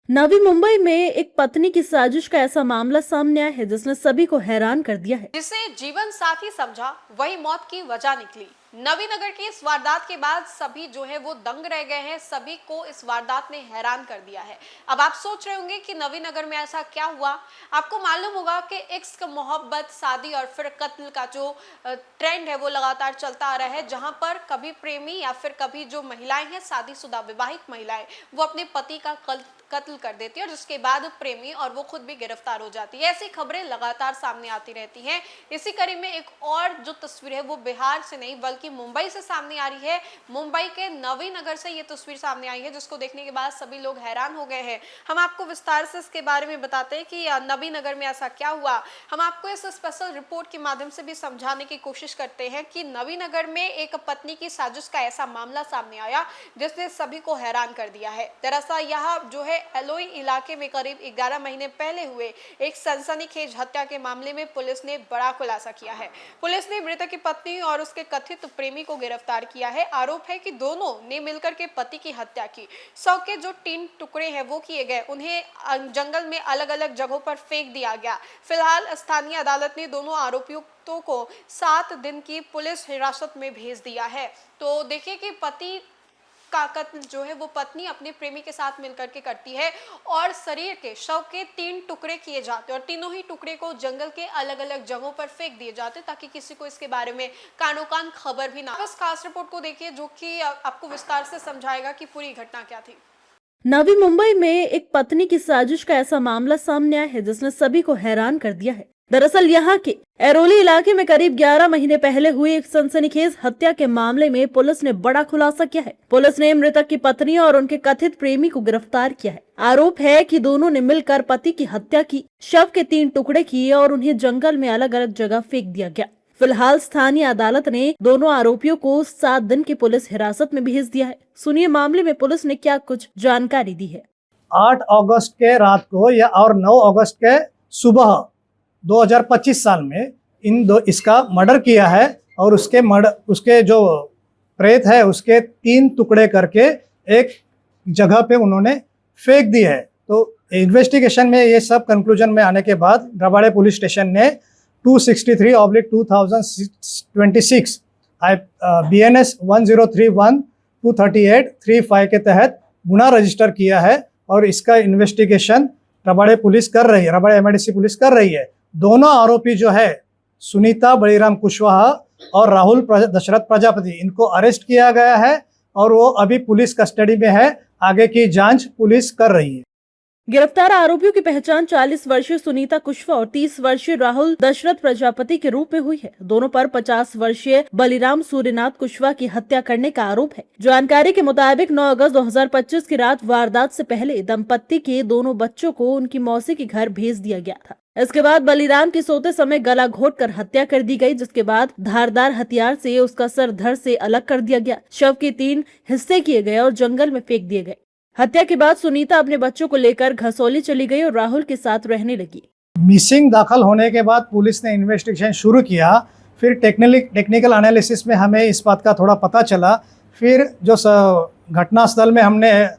नवी मुंबई में एक पत्नी की साजिश का ऐसा मामला सामने आया है जिसने सभी को हैरान कर दिया है। जिसे जीवन साथी समझा वही मौत की वजह निकली। नवीनगर की इस वारदात के बाद सभी जो है वो दंग रह गए हैं। सभी को इस वारदात ने हैरान कर दिया है। अब आप सोच रहे होंगे कि नवीनगर में ऐसा क्या हुआ। आपको मालूम होगा कि इश्क, मोहब्बत, शादी और फिर कत्ल का जो ट्रेंड है वो लगातार चलता आ रहा है, जहां पर कभी प्रेमी या फिर कभी जो महिलाएं हैं, शादीशुदा विवाहित महिलाएं, वो अपने पति का कत्ल कर देती है और जिसके बाद प्रेमी और वो खुद भी गिरफ्तार हो जाती है। ऐसी खबरें लगातार सामने आती रहती हैं। इसी कड़ी में एक और जो तस्वीर है वो बिहार से नहीं बल्कि मुंबई से सामने आ रही है। मुंबई के नवीनगर से ये तस्वीर सामने आई है, जिसको देखने के बाद सभी लोग हैरान हो गए हैं। हम आपको विस्तार से इसके बारे में बताते हैं कि नवीनगर में ऐसा क्या हुआ। हम आपको इस स्पेशल रिपोर्ट के माध्यम से भी समझाने की कोशिश करते हैं कि नवीनगर में एक पत्नी की साजिश का ऐसा मामला सामने आया जिसने सभी को हैरान कर दिया है। दरअसल यह जो है एलोई इलाके में करीब 11 महीने पहले हुए एक सनसनीखेज हत्या के मामले में पुलिस ने बड़ा खुलासा किया है। पुलिस ने मृतक की पत्नी और उसके कथित प्रेमी को गिरफ्तार किया है। आरोप है कि दोनों ने मिलकर के पति की हत्या की। शव के जो 3 टुकड़े हैं वो किए गए, उन्हें जंगल में अलग अलग जगहों पर फेंक दिया गया। फिलहाल स्थानीय अदालत ने दोनों आरोपियों को 7 दिन की पुलिस हिरासत में भेज दिया है। तो देखिए कि पति का कत्ल जो है वो पत्नी अपने प्रेमी के साथ मिलकर के करती है और शरीर के शव के 3 टुकड़े किए जाते हैं और तीनों ही टुकड़े को जंगल के अलग अलग जगहों पर फेंक दिए जाते ताकि किसी को इसके बारे में कानो कान खबर भी ना। बस खास रिपोर्ट को देखिए जो कि आपको विस्तार से समझाएगा कि पूरी घटना क्या थी। नवी मुंबई में एक पत्नी की साजिश का ऐसा मामला सामने आया है जिसने सभी को हैरान कर दिया है। दरअसल यहाँ के एरोली इलाके में करीब 11 महीने पहले हुई एक सनसनीखेज हत्या के मामले में पुलिस ने बड़ा खुलासा किया है। पुलिस ने मृतक की पत्नी और उनके कथित प्रेमी को गिरफ्तार किया है। आरोप है कि दोनों ने मिलकर पति की हत्या की, शव के 3 टुकड़े किए और उन्हें जंगल में अलग अलग जगह फेंक दिया गया। फिलहाल स्थानीय अदालत ने दोनों आरोपियों को 7 दिन की पुलिस हिरासत में भेज दिया है। सुनिए मामले में पुलिस ने क्या कुछ जानकारी दी है। 8 अगस्त के रात को या और 9 अगस्त के सुबह 2025 साल में इसका मर्डर किया है और उसके जो प्रेत है उसके 3 टुकड़े करके एक जगह पे उन्होंने फेंक दी है। तो इन्वेस्टिगेशन में ये सब कंक्लूजन में आने के बाद रबाड़े पुलिस स्टेशन ने 263/2026 BNS 1031-238-35 के तहत गुना रजिस्टर किया है और इसका इन्वेस्टिगेशन रबाड़े MIDC पुलिस कर रही है। दोनों आरोपी जो है सुनीता बलिराम कुशवाहा और राहुल दशरथ प्रजापति, इनको अरेस्ट किया गया है और वो अभी पुलिस कस्टडी में है। आगे की जांच पुलिस कर रही है। गिरफ्तार आरोपियों की पहचान 40 वर्षीय सुनीता कुशवाहा और 30 वर्षीय राहुल दशरथ प्रजापति के रूप में हुई है। दोनों पर 50 वर्षीय बलिराम सूर्यनाथ कुशवाहा की हत्या करने का आरोप है। जानकारी के मुताबिक 9 अगस्त 2025 की रात वारदात से पहले दंपत्ति के दोनों बच्चों को उनकी मौसी के घर भेज दिया गया था। इसके बाद बलिराम की सोते समय गला घोंटकर हत्या कर दी गई, जिसके बाद धारदार हथियार से उसका सर धड़ से अलग कर दिया गया। शव के 3 हिस्से किए गए और जंगल में फेंक दिए गए। हत्या के बाद सुनीता अपने बच्चों को लेकर घसौली चली गई और राहुल के साथ रहने लगी। मिसिंग दाखिल होने के बाद पुलिस ने इन्वेस्टिगेशन शुरू किया। फिर टेक्निकल एनालिसिस में हमें इस बात का थोड़ा पता चला। फिर जो घटनास्थल में हमने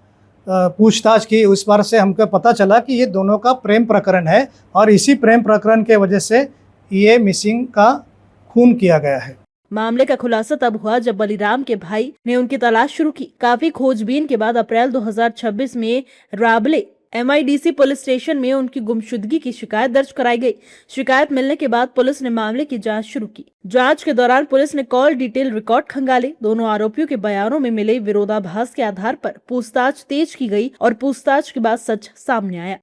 पूछताछ की, उस बार से हमको पता चला कि ये दोनों का प्रेम प्रकरण है और इसी प्रेम प्रकरण के वजह से ये मिसिंग का खून किया गया है। मामले का खुलासा तब हुआ जब बलिराम के भाई ने उनकी तलाश शुरू की। काफी खोजबीन के बाद अप्रैल 2026 में राबले MIDC पुलिस स्टेशन में उनकी गुमशुदगी की शिकायत दर्ज कराई गई। शिकायत मिलने के बाद पुलिस ने मामले की जांच शुरू की। जांच के दौरान पुलिस ने कॉल डिटेल रिकॉर्ड खंगाले। दोनों आरोपियों के बयानों में मिले विरोधाभास के आधार पर पूछताछ तेज की गई और पूछताछ के बाद सच सामने आया।